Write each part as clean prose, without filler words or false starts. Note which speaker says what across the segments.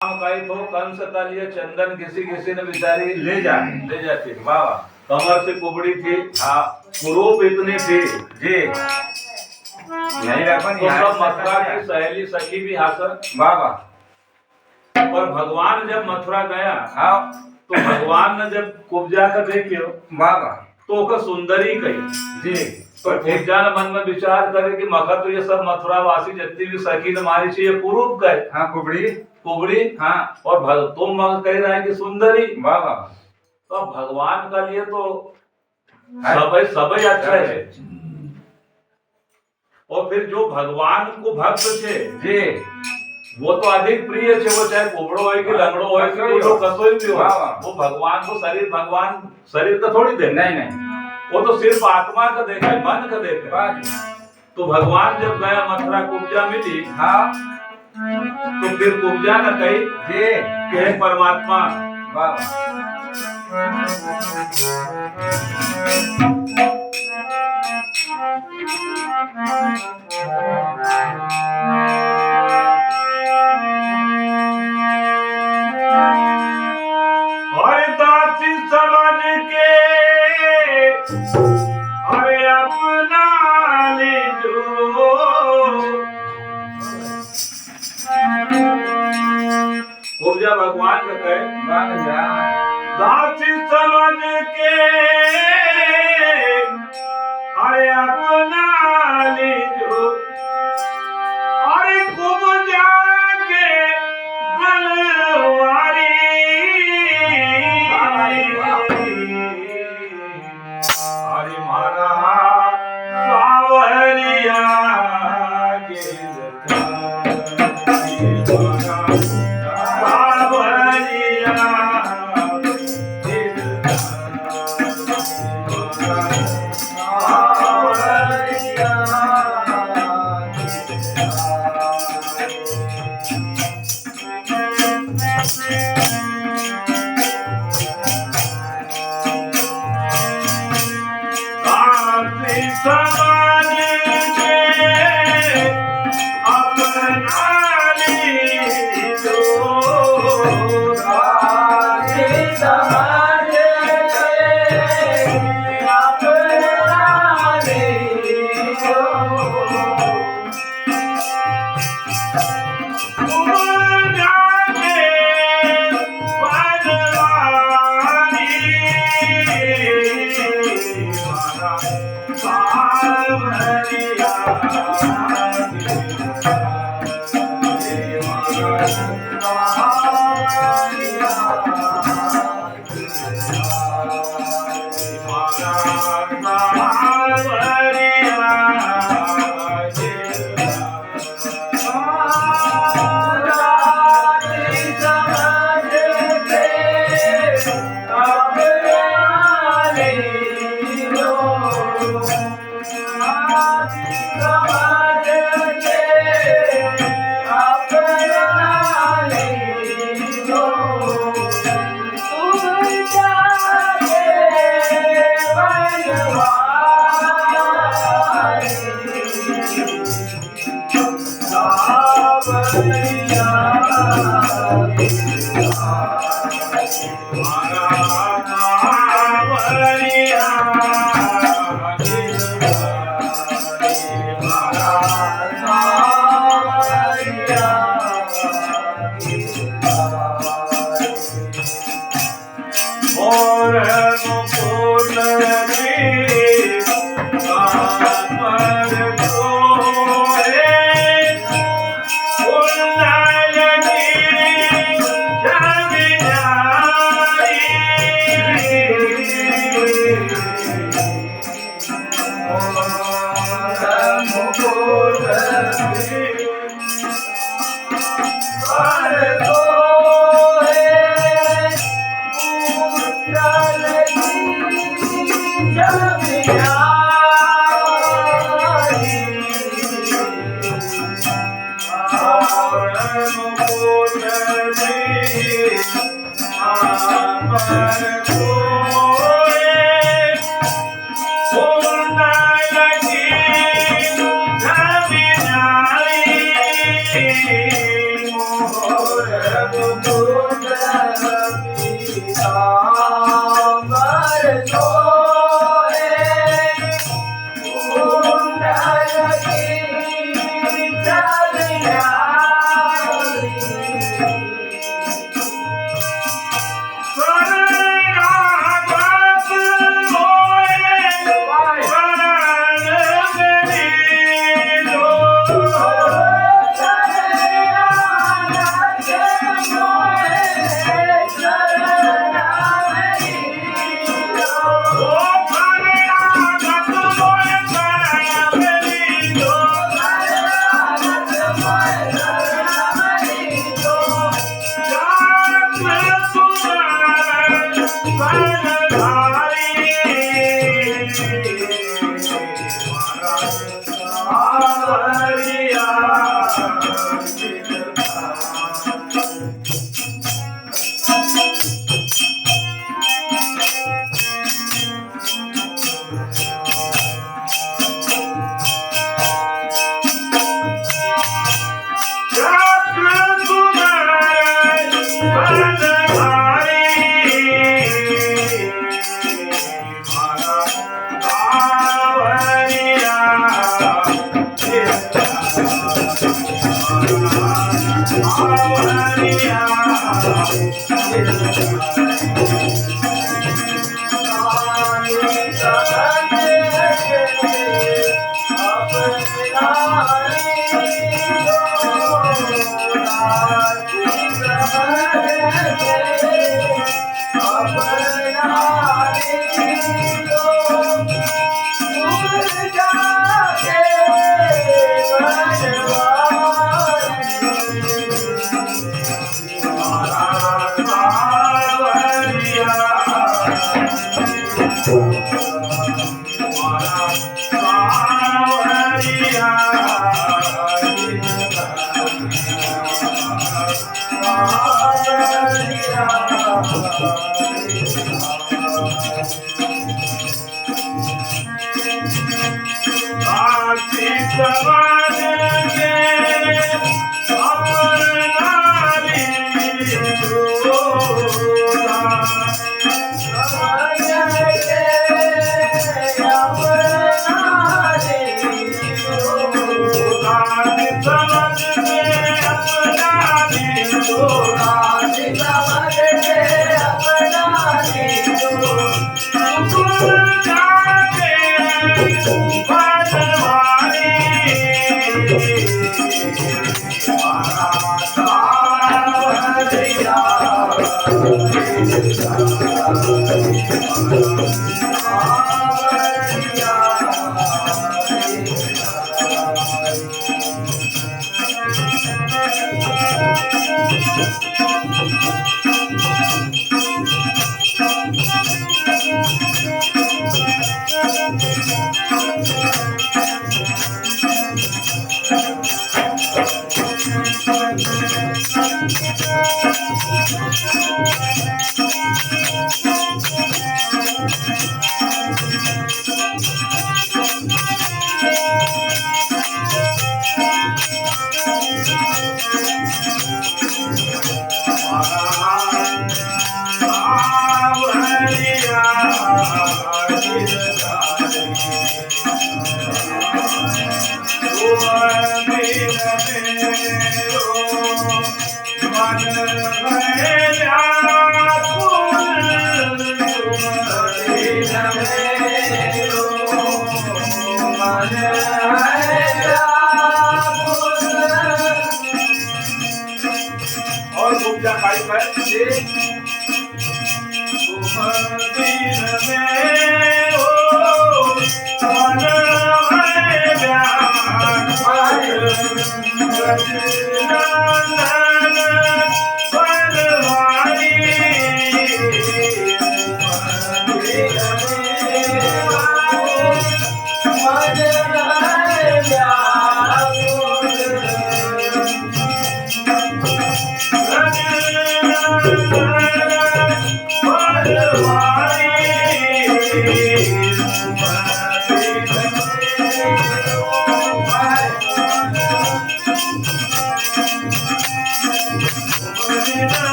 Speaker 1: कही तो कंस तलिए चंदन घिसी घिसी ने बेचारी
Speaker 2: ले
Speaker 1: जाती।
Speaker 2: वाह वाह।
Speaker 1: कमर से कुबड़ी थी,
Speaker 2: हाँ
Speaker 1: कुरूप इतनी थी
Speaker 2: जी। यही रखो
Speaker 1: तो सब मथुरा की सहेली सखी भी हासिल।
Speaker 2: वाह वाह।
Speaker 1: पर भगवान जब मथुरा गया,
Speaker 2: हाँ
Speaker 1: तो भगवान ने जब कुब्जा का देखियो,
Speaker 2: वाह वाह
Speaker 1: तो ओकर सुंदरी कही
Speaker 2: जी।
Speaker 1: तो कुब्जा ने मन में विचार करे कि मखा तो ये सब मथुरा वासी जितनी भी सखी ने मारी चाहिए कुरूप कहे।
Speaker 2: हाँ कुबड़ी
Speaker 1: कुबड़ी।
Speaker 2: हाँ
Speaker 1: और तुम कह रहा है कि सुंदरी।
Speaker 2: वाह वाह।
Speaker 1: तो भगवान का लिए तो सबई अच्छा है। और फिर जो भगवान को भक्त थे जी, वो तो अधिक प्रिय थे, वो चाहे कुबड़ो हो कि लंगड़ो हो कि जो कसोई भी हो, वो भगवान को भगवान शरीर का थोड़ी दे।
Speaker 2: नहीं,
Speaker 1: वो तो सिर्फ आत्मा का देखे, मन का देखे। तो भगवान जब गया मथुरा, कुब्जा मिली,
Speaker 2: हाँ
Speaker 1: तो फिर कुब्जा न कही कि हे परमात्मा।
Speaker 2: वाह
Speaker 1: और दासी समझ के अरे अपना ले जो कुब्जा भगवान का कहे दासी समझ के अरे अपना ले जो अरे कुब्जा के बनवारी अरे मारा सावरिया के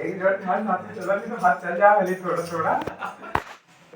Speaker 3: एक जण हात चला हात चल जा थोड़ा थोड़ा